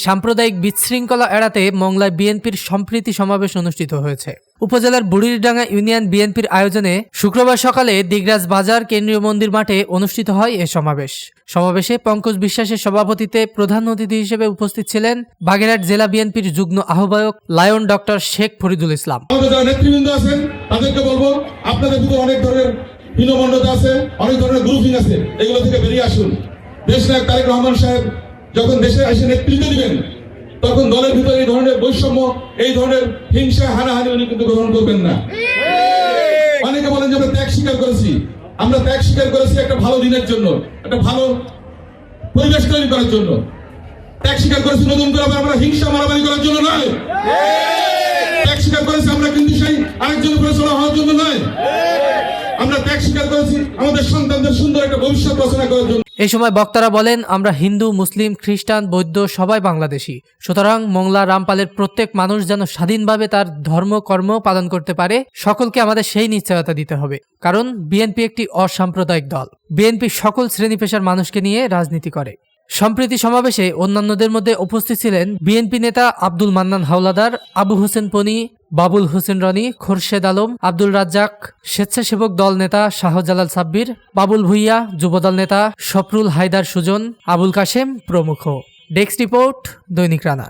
সাম্প্রদায়িক বিশৃঙ্খলা এড়াতে মংলায় বিএনপির সম্প্রীতি সমাবেশ অনুষ্ঠিত হয়েছে। উপজেলার বুড়িরডাঙ্গা ইউনিয়ন বিএনপির আয়োজনে শুক্রবার সকালে দিগরাজ বাজার কেন্দ্রীয় মন্দির মাঠে অনুষ্ঠিত হয় এ সমাবেশ। সমাবেশে পঙ্কজ বিশ্বাসের সভাপতিত্বে প্রধান অতিথি হিসেবে উপস্থিত ছিলেন বাগেরহাট জেলা বিএনপির যুগ্ম আহ্বায়ক লায়ন ডক্টর শেখ ফরিদুল ইসলাম। আমাদের যারা নেতৃবৃন্দ আছেন তাদেরকে বলবো, আপনাদের ভিতরে অনেক ধরনের হীনমন্যতা আছে, অনেক ধরনের গ্রুপিং আছে, এগুলো থেকে বেরিয়ে আসুন। দেশনায়ক তারেক রহমান সাহেব যখন দেশে এসে নেতৃত্ব দিবেন তখন দলের ভিতরে এই ধরনের বৈষম্য, এই ধরনের হিংসা, হানাহানি উনি কিন্তু গ্রহণ করবেন না। অনেকে বলেন যে আমরা ত্যাগ স্বীকার করেছি। আমরা ত্যাগ স্বীকার করেছি একটা ভালো দিনের জন্য, একটা ভালো পরিবেশ তৈরি করার জন্য। ত্যাগ স্বীকার করেছি নতুন করে আমরা হিংসা মারামারি করার জন্য নয়। ত্যাগ স্বীকার করেছি আমরা কিন্তু সেই আরেকজনের উপরে চড়া হওয়ার জন্য নয়। আমরা ত্যাগ স্বীকার করেছি আমাদের সন্তানদের সুন্দর একটা ভবিষ্যৎ রচনা করার জন্য। এই সময় বক্তারা বলেন, আমরা হিন্দু, মুসলিম, খ্রিস্টান, বৌদ্ধ সবাই বাংলাদেশি। সুতরাং মংলা রামপালের প্রত্যেক মানুষ যেন স্বাধীনভাবে তার ধর্ম কর্ম পালন করতে পারে, সকলকে আমাদের সেই নিশ্চয়তা দিতে হবে। কারণ বিএনপি একটি অসাম্প্রদায়িক দল। বিএনপি সকল শ্রেণী পেশার মানুষকে নিয়ে রাজনীতি করে। সম্প্রীতি সমাবেশে অন্যান্যদের মধ্যে উপস্থিত ছিলেন বিএনপি নেতা আব্দুল মান্নান হাওলাদার, আবু হোসেন পনি, বাবুল হোসেন রনি, খোরশেদ আলম, আব্দুল রাজ্জাক, স্বেচ্ছাসেবক দল নেতা শাহজালাল সাব্বির, বাবুল ভুইয়া, যুবদল নেতা সফরুল হায়দার সুজন, আবুল কাশেম প্রমুখ। ডেস্ক রিপোর্ট, দৈনিক রানা।